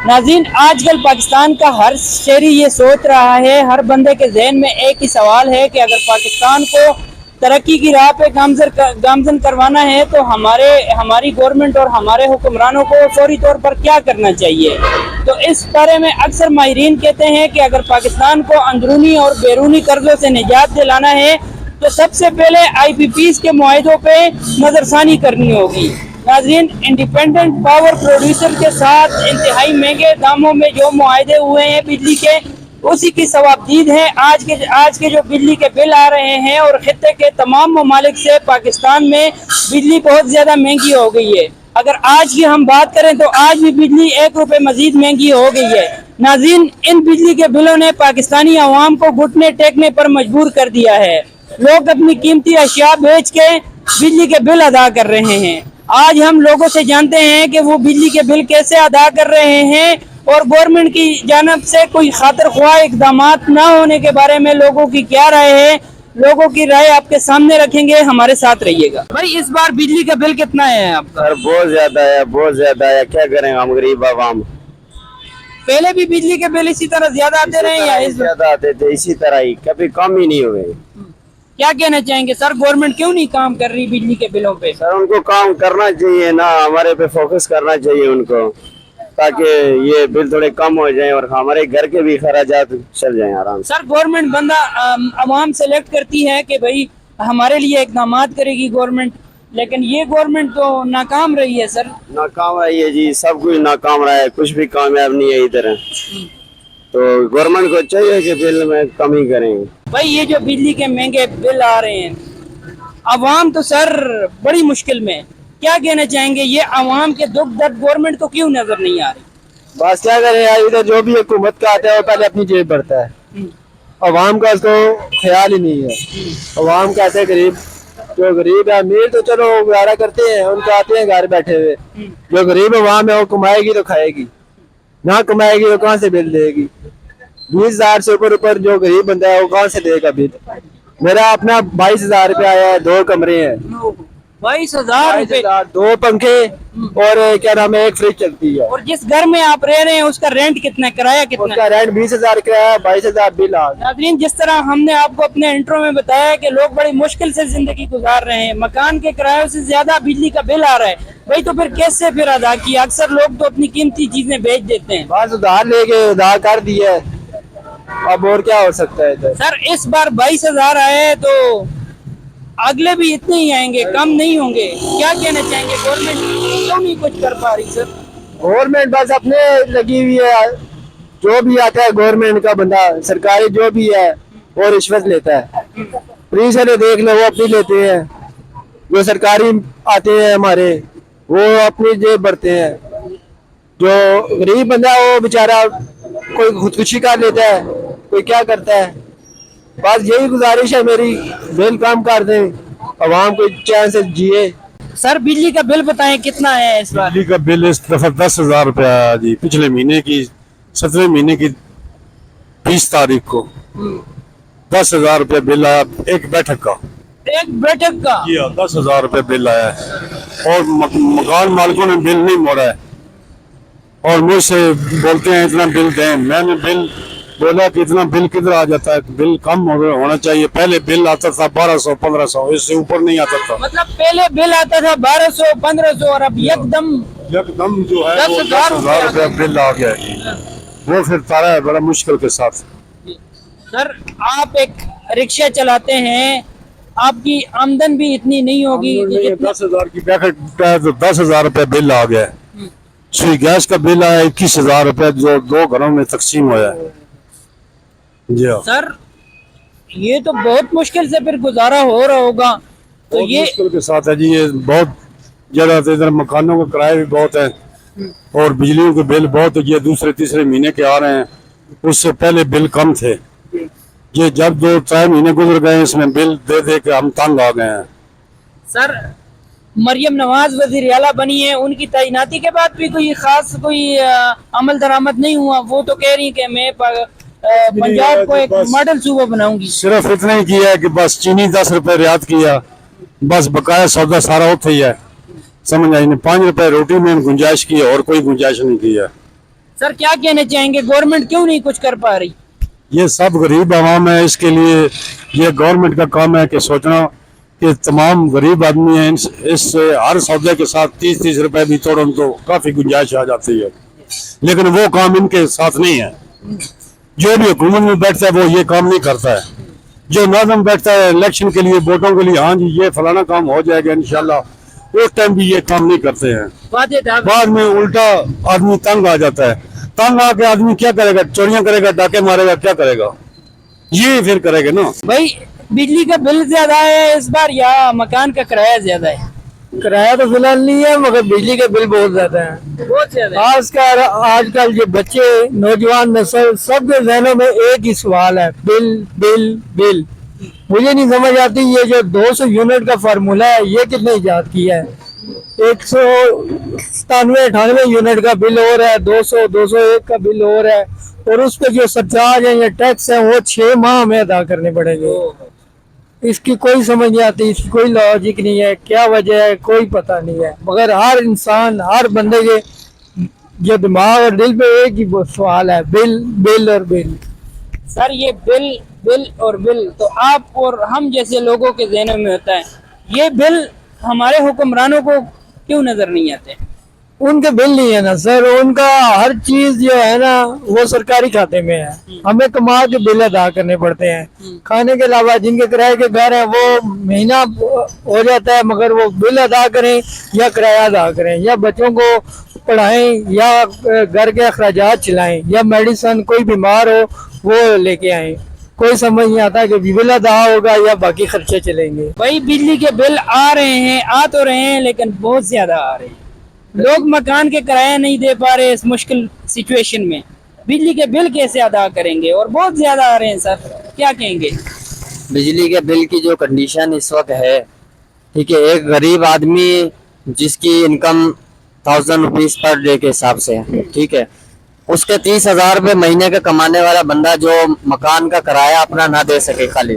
ناظرین، آج کل پاکستان کا ہر شہری یہ سوچ رہا ہے، ہر بندے کے ذہن میں ایک ہی سوال ہے کہ اگر پاکستان کو ترقی کی راہ پہ گامزن کروانا ہے تو ہماری گورنمنٹ اور ہمارے حکمرانوں کو فوری طور پر کیا کرنا چاہیے۔ تو اس بارے میں اکثر ماہرین کہتے ہیں کہ اگر پاکستان کو اندرونی اور بیرونی قرضوں سے نجات دلانا ہے تو سب سے پہلے آئی پی پیز کے معاہدوں پہ نظر ثانی کرنی ہوگی۔ ناظرین، انڈیپینڈنٹ پاور پروڈیوسر کے ساتھ انتہائی مہنگے داموں میں جو معاہدے ہوئے ہیں بجلی کے، اسی کی ثوابدید ہے آج کے جو بجلی کے بل آ رہے ہیں، اور خطے کے تمام ممالک سے پاکستان میں بجلی بہت زیادہ مہنگی ہو گئی ہے۔ اگر آج کی ہم بات کریں تو آج بھی بجلی 1 روپے مزید مہنگی ہو گئی ہے۔ ناظرین، ان بجلی کے بلوں نے پاکستانی عوام کو گھٹنے ٹیکنے پر مجبور کر دیا ہے۔ لوگ اپنی قیمتی اشیاء بیچ کے بجلی کے بل ادا کر رہے ہیں۔ آج ہم لوگوں سے جانتے ہیں کہ وہ بجلی کے بل کیسے ادا کر رہے ہیں، اور گورنمنٹ کی جانب سے کوئی خاطر خواہ اقدامات نہ ہونے کے بارے میں لوگوں کی کیا رائے ہے۔ لوگوں کی رائے آپ کے سامنے رکھیں گے، ہمارے ساتھ رہیے گا۔ بھائی، اس بار بجلی کا بل کتنا ہے آپ کا؟ سر بہت زیادہ ہے، بہت زیادہ ہے، کیا کریں ہم غریب عوام۔ پہلے بھی بجلی کے بل اسی طرح زیادہ آتے رہے یا اس زیادہ آتے تھے، اسی طرح ہی، کبھی کم ہی نہیں ہوئے۔ کیا کہنا چاہیں گے سر، گورنمنٹ کیوں نہیں کام کر رہی بجلی کے بلوں پہ؟ سر ان کو کام کرنا چاہیے نا، ہمارے پہ فوکس کرنا چاہیے ان کو، تاکہ یہ بل تھوڑے کم ہو جائیں اور ہمارے گھر کے بھی اخراجات چل جائیں آرام سے۔ سر، گورنمنٹ بندہ عوام سلیکٹ کرتی ہے کہ بھائی ہمارے لیے اقدامات کرے گی گورنمنٹ، لیکن یہ گورنمنٹ تو ناکام رہی ہے سر۔ ناکام رہی ہے جی، سب کچھ ناکام رہا ہے، کچھ بھی کامیاب نہیں ہے ادھر۔ تو گورنمنٹ کو چاہیے کہ بل میں کمی کریں۔ بھائی، یہ جو بجلی کے مہنگے بل آ رہے ہیں، عوام تو سر بڑی مشکل میں، کیا کہنا چاہیں گے؟ یہ عوام کے دکھ درد گورنمنٹ کو کیوں نظر نہیں آ رہی؟ بس کیا کریں یار، ادھر جو بھی حکومت کا آتا ہے وہ پہلے اپنی جیب بھرتا ہے، عوام کا اس کو خیال ہی نہیں ہے۔ عوام کہتے ہیں غریب، جو غریب ہے، امیر تو چلو گزارا کرتے ہیں، ان کے آتے ہیں گھر بیٹھے ہوئے۔ جو غریب عوام ہے وہ کمائے گی تو کھائے گی، نہ کمائے گی وہ کہاں سے بل دے گی؟ 20,000 سے اوپر جو غریب بندہ ہے وہ کہاں سے دے گا بل؟ میرا اپنا 22,000 روپیہ آیا ہے، 2 کمرے ہیں، 22,000 روپے، 2 پنکھے اور کیا نام ہے، 1 فریج چلتی ہے۔ اور جس گھر میں آپ رہ رہے ہیں اس کا رینٹ کتنا ہے، کرایہ اس کتنا کا ہے؟ رینٹ 20,000 کرایہ، 22,000 بل آ گیا۔ ناظرین، جس طرح ہم نے آپ کو اپنے انٹرو میں بتایا کہ لوگ بڑی مشکل سے زندگی گزار رہے ہیں، مکان کے کرایوں سے زیادہ بجلی کا بل آ رہا ہے، بھائی تو پھر کیسے پھر ادا کیا؟ اکثر لوگ تو اپنی قیمتی چیزیں بیچ دیتے ہیں۔ بس ادھار لے کے ادھار کر دیا ہے، اب اور کیا ہو سکتا ہے ادھر؟ سر، اس بار 22,000 آئے تو اگلے بھی اتنے ہی آئیں گے، کم نہیں ہوں گے، کیا کہنا چاہیں گے؟ گورنمنٹ کیوں نہیں کچھ کر پا رہی سر؟ گورنمنٹ بس اپنے لگی ہوئی ہے، جو بھی آتا ہے گورنمنٹ کا بندہ، سرکاری جو بھی ہے وہ رشوت لیتا ہے۔ پولیس والے دیکھ لو، وہ اپنی لیتے ہیں، جو سرکاری آتے ہیں ہمارے وہ اپنی جیب بھرتے ہیں۔ جو غریب بندہ ہے وہ بیچارہ کوئی خودکشی کر لیتا ہے، کوئی کیا کرتا ہے۔ بس یہی گزارش ہے میری، بل کم کر دیں، عوام کو چین سے جیے۔ سر، بجلی کا بل بتائیں کتنا ہے اس بار؟ بجلی کا بل اس دفعہ 10,000 روپیہ آیا جی، پچھلے مہینے کی 17 مہینے کی 20 تاریخ کو 10,000 روپیہ بل آیا، ایک بیٹھک کا۔ ایک بیٹھک کا؟ جی ہاں، 10,000 روپیہ بل آیا ہے، اور مکان مالکوں نے بل نہیں موڑا ہے، اور مجھ سے بولتے ہیں اتنا بل دیں۔ میں نے بل بولا کہ اتنا بل کدھر آ جاتا ہے، بل کم ہونا چاہیے۔ پہلے بل آتا تھا 1,200 1,500، اس سے اوپر نہیں آتا تھا۔ مطلب پہلے بل آتا تھا 1,200 1,500، اور اب یک دم جو ہے 10,000 روپیہ بل آ گیا ہے، وہ پھر تارا ہے بڑا مشکل کے ساتھ۔ سر، آپ ایک رکشہ چلاتے ہیں، آپ کی آمدن بھی اتنی نہیں ہوگی کہ 10,000 کی پیکٹ ہے تو 10,000 روپے بل آ گیا ہے۔ سوئی گیس کا بل آیا 21,000 روپے، جو 2 گھروں میں تقسیم ہوا ہے۔ جی ہاں سر، یہ تو بہت مشکل سے پھر گزارا ہو رہا ہوگا، تو بہت یہ مشکل کے ساتھ ہے جی، یہ بہت جگہ ادھر مکانوں کا کرایہ بھی بہت ہے، اور بجلیوں کے بل بہت، یہ دوسرے تیسرے مہینے کے آ رہے ہیں، اس سے پہلے بل کم تھے۔ یہ جب 2-3 مہینے گزر گئے اس میں بل دے دے کے ہم تنگ آ گئے ہیں۔ سر، مریم نواز وزیر اعلیٰ بنی ہے، ان کی تعیناتی کے بعد بھی کوئی خاص عمل درآمد نہیں ہوا؟ وہ تو کہہ رہی کہ میں پنجاب کو ایک ماڈل صوبہ بناؤں گی۔ صرف اتنا ہی کیا ہے کہ بس چینی 10 روپے رعایت کیا، بس بقایا سودا سارا اتنے ہی ہے، سمجھ آئی نہیں۔ 5 روپے روٹی میں گنجائش کی ہے، اور کوئی گنجائش نہیں کی ہے۔ सर क्या कहना चाहेंगे, गवर्नमेंट क्यों नहीं कुछ कर पा रही? ये सब गरीब आवाम है, इसके लिए ये गवर्नमेंट का काम है कि सोचना कि तमाम गरीब आदमी हैं, इस हर सौदे के साथ 30-30 रुपए भी तोड़न तो काफी गुंजाइश आ जाती है, लेकिन वो काम इनके साथ नहीं है। जो भी हुकूमत में बैठता है वो ये काम नहीं करता है। जो नाज़म बैठता है इलेक्शन के लिए, वोटों के लिए, हाँ जी ये फलाना काम हो जाएगा इंशाल्लाह, उस टाइम भी ये काम नहीं करते हैं। बाद में उल्टा आदमी तंग आ जाता है। तंग आके आदमी क्या करेगा? चोरियां करेगा, डाके मारेगा, क्या करेगा? ये फिर करेगा ना। भाई बिजली का बिल ज्यादा है इस बार या मकान का किराया ज्यादा है? किराया तो फिलहाल नहीं है, मगर बिजली के बिल बहुत ज्यादा है। बहुत ज्यादा है। आजकल जो बच्चे, नौजवान नस्ल, सबके जहनों में एक ही सवाल है, बिल बिल बिल। मुझे नहीं समझ आती ये जो 200 यूनिट का फार्मूला है ये किसने इजाद किया है? 197-98 यूनिट का बिल हो रहा है, 200-201 का बिल हो रहा है, और उस पे जो सरचार्ज है या टैक्स है वो 6 माह हमें अदा करने पड़ेंगे। इसकी कोई समझ नहीं आती, इसकी कोई लॉजिक नहीं है, क्या वजह है कोई पता नहीं है। मगर हर इंसान, हर बंदे के जो दिमाग और दिल पे एक ही सवाल है, बिल बिल और बिल। सर ये बिल बिल और बिल तो आप और हम जैसे लोगों के ज़हनों में होता है, ये बिल हमारे हुक्मरानों को क्यों नजर नहीं आते? उनके बिल नहीं है ना सर, उनका हर चीज जो है ना वो सरकारी खाते में है, हमें कमा के बिल अदा करने पड़ते हैं। खाने के अलावा जिनके किराए के घर है वो महीना हो जाता है, मगर वो बिल अदा करें या किराया अदा करें या बच्चों को पढ़ाएं या घर के अखराजात चलाएं या मेडिसिन, कोई बीमार हो वो लेके आए, कोई समझ नहीं आता कि बिल अदा होगा या बाकी खर्चे चलेंगे। भाई बिजली के बिल आ रहे हैं, आ तो रहे हैं, लेकिन बहुत ज्यादा आ रहे हैं। लोग मकान के किराया नहीं दे पा रहे इस मुश्किल सिचुएशन में, बिजली के बिल कैसे अदा करेंगे? और बहुत ज्यादा आ रहे हैं सर, क्या कहेंगे? बिजली के बिल की जो कंडीशन इस वक्त है, ठीक है, एक गरीब आदमी जिसकी इनकम 1000 रुपीज पर डे के हिसाब से है, ठीक है, उसके 30,000 रुपये महीने का कमाने वाला बंदा जो मकान का किराया अपना ना दे सके, खाली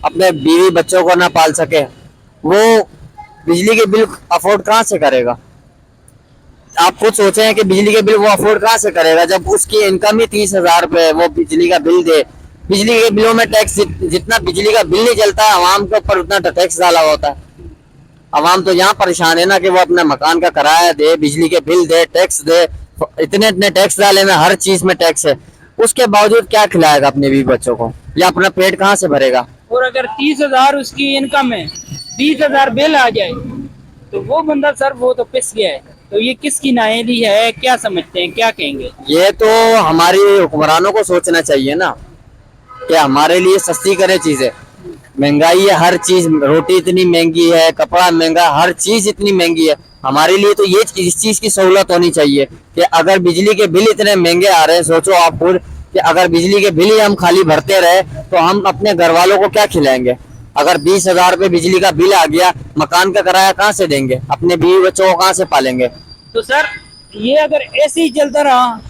अपने बीवी बच्चों को ना पाल सके, वो बिजली के बिल अफोर्ड कहाँ से करेगा? आप खुद सोचे हैं कि बिजली के बिल वो अफोर्ड कहाँ से करेगा जब उसकी इनकम ही 30,000 रुपये, वो बिजली का बिल दे। बिजली के बिलों में टैक्स, जितना बिजली का बिल नहीं चलता है आवाम के ऊपर उतना टैक्स डाला होता है। आवाम तो यहाँ परेशान है ना कि वो अपने मकान का किराया दे, बिजली के बिल दे, टैक्स दे, इतने टैक्स डाले में, हर चीज में टैक्स है, उसके बावजूद क्या खिलाएगा अपने बीवी बच्चों को, या अपना पेट कहाँ से भरेगा? और अगर 30,000 उसकी इनकम है, 20,000 बिल आ जाए तो वो बंदा सर वो तो पिस गया है। तो ये किसकी नाअहली है, क्या समझते हैं, क्या कहेंगे? ये तो हमारी हुक्मरानों को सोचना चाहिए ना कि हमारे लिए सस्ती करे चीजें। महंगाई है, हर चीज, रोटी इतनी महंगी है, कपड़ा महंगा, हर चीज इतनी महंगी है। हमारे लिए तो ये इस चीज की सहूलत होनी चाहिए कि अगर बिजली के बिल इतने महंगे आ रहे हैं, सोचो आप खुद कि अगर बिजली के बिल ही हम खाली भरते रहे तो हम अपने घर वालों को क्या खिलाएंगे? अगर 20,000 रुपये बिजली का बिल आ गया, मकान का किराया कहाँ से देंगे? अपने बीवी बच्चों को कहाँ से पालेंगे? तो सर ये अगर ऐसे ही चलता रहा,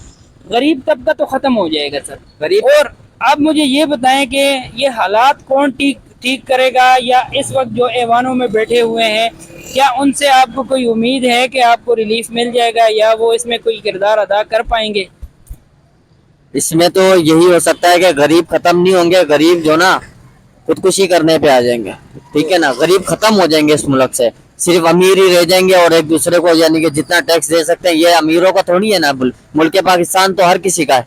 गरीब तबका तो खत्म हो जाएगा सर, गरीब। और आप मुझे ये बताएं कि ये हालात कौन ठीक करेगा, या इस वक्त जो ऐवानों में बैठे हुए हैं, क्या उनसे आपको कोई उम्मीद है कि आपको रिलीफ मिल जाएगा, या वो इसमें कोई किरदार अदा कर पाएंगे? इसमें तो यही हो सकता है कि गरीब खत्म नहीं होंगे, गरीब जो ना खुदकुशी करने पे आ जाएंगे, ठीक है ना। गरीब खत्म हो जाएंगे इस मुल्क से, सिर्फ अमीर ही रह जाएंगे और एक दूसरे को यानी कि जितना टैक्स दे सकते हैं ये अमीरों का थोड़ी है ना, मुल्क पाकिस्तान तो हर किसी का है,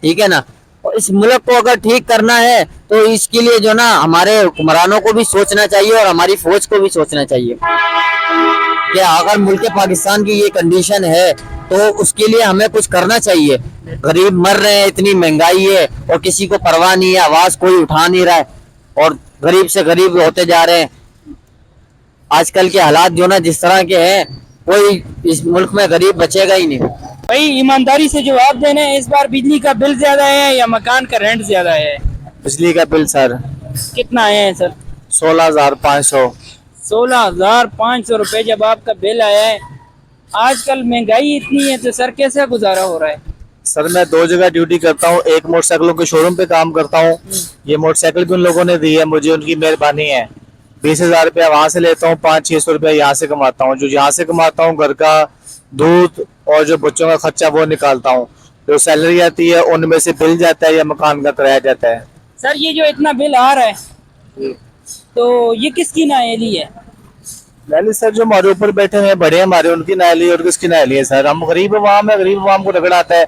ठीक है ना। और इस मुल्क को अगर ठीक करना है तो इसके लिए जो ना हमारे हुक्मरानों को भी सोचना चाहिए और हमारी फौज को भी सोचना चाहिए कि अगर मुल्क पाकिस्तान की ये कंडीशन है तो उसके लिए हमें कुछ करना चाहिए। गरीब मर रहे हैं, इतनी महंगाई है और किसी को परवाह नहीं है, आवाज कोई उठा नहीं रहा है और गरीब से गरीब होते जा रहे हैं। आजकल के हालात जो ना जिस तरह के हैं, कोई इस मुल्क में गरीब बचेगा ही नहीं। भाई ईमानदारी से जवाब देना है, इस बार बिजली का बिल ज्यादा है या मकान का रेंट ज्यादा है? बिजली का बिल सर कितना आया है सर? 16,500। 16,500 रुपए जब आपका बिल आया है। आजकल महंगाई इतनी है तो सर कैसे गुजारा हो रहा है? सर मैं 2 जगह ड्यूटी करता हूँ, एक मोटरसाइकिलों के शोरूम पे काम करता हूँ। ये मोटरसाइकिल भी उन लोगों ने दी है मुझे, उनकी मेहरबानी है। 20,000 रुपया वहाँ से लेता हूँ, 500-600 रुपया यहाँ से कमाता हूँ। जो यहाँ से कमाता हूँ घर का दूध और जो बच्चों का खर्चा वो निकालता हूँ। जो सैलरी आती है उनमें से बिल जाता है या मकान का किराया जाता है। सर ये जो इतना बिल आ रहा है तो ये किसकी नाअहली है? नाली सर जो हमारे ऊपर बैठे हैं बड़े हमारे, उनकी नाली और किसकी नाली है सर? हम गरीब अवाम है, गरीब अवाम को रगड़ आता है।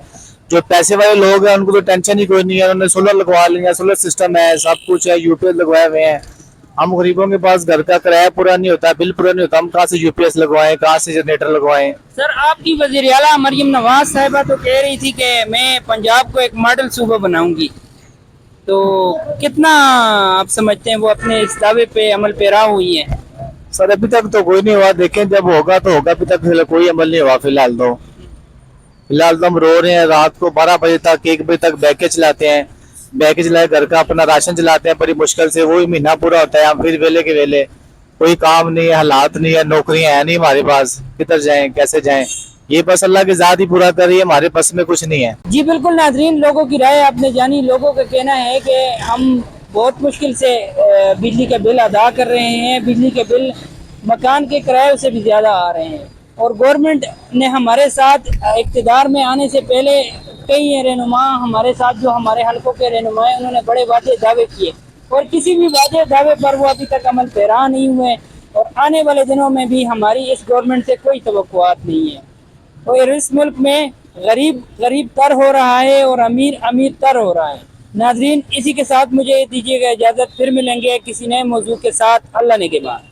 जो पैसे वाले लोग हैं उनको तो टेंशन ही कोई नहीं है, उन्होंने सोलर लगवा लिया, सोलर सिस्टम है, सब कुछ है, यूपीएस लगवाए हुए हैं। हम गरीबों के पास घर का किराया पूरा नहीं होता, बिल पूरा नहीं होता, हम कहाँ से यूपीएस लगवाएं, कहाँ से जनरेटर लगवाएं? सर आपकी वज़ीर आला मरियम नवाज साहिबा तो कह रही थी कि मैं पंजाब को एक मॉडल सूबा बनाऊंगी, तो कितना आप समझते हैं वो अपने इस दावे पे अमल पैरा हुई है? सर अभी तक तो कोई नहीं हुआ, देखें जब होगा तो होगा, अभी तक कोई अमल नहीं हुआ। फिलहाल तो हम रो रहे हैं, रात को 12 बजे तक 1 बजे तक बैके चलाते हैं, बैके चलाए घर का अपना राशन चलाते हैं बड़ी मुश्किल से, वही महीना पूरा होता है। हम फिर वेले के वेले, कोई काम नहीं है, हालात नहीं है, नौकरियां है नहीं हमारे पास, किधर जाएं कैसे जाएं? ये बस अल्लाह की ज़ात ही पूरा कर रही है, हमारे बस में कुछ नहीं है। जी बिल्कुल नाजरीन, लोगों की राय आपने जानी। लोगों का कहना है कि हम बहुत मुश्किल से बिजली का बिल अदा कर रहे हैं, बिजली के बिल मकान के किराए से भी ज़्यादा आ रहे हैं, और गवर्नमेंट ने हमारे साथ इक़्तिदार में आने से पहले कई रहनुमा हमारे साथ, जो हमारे हलकों के रहनुमा हैं, उन्होंने बड़े वादे दावे किए, और किसी भी वादे दावे पर वो अभी तक अमल पैरा नहीं हुए, और आने वाले दिनों में भी हमारी इस गवर्नमेंट से कोई तवक्कुआत नहीं है। और इस मुल्क में गरीब गरीब तर हो रहा है और अमीर अमीर तर हो रहा है। नाजरीन इसी के साथ मुझे दीजिएगा इजाज़त, फिर मिलेंगे किसी नए मौजू के साथ। अल्लाह ने के बाद।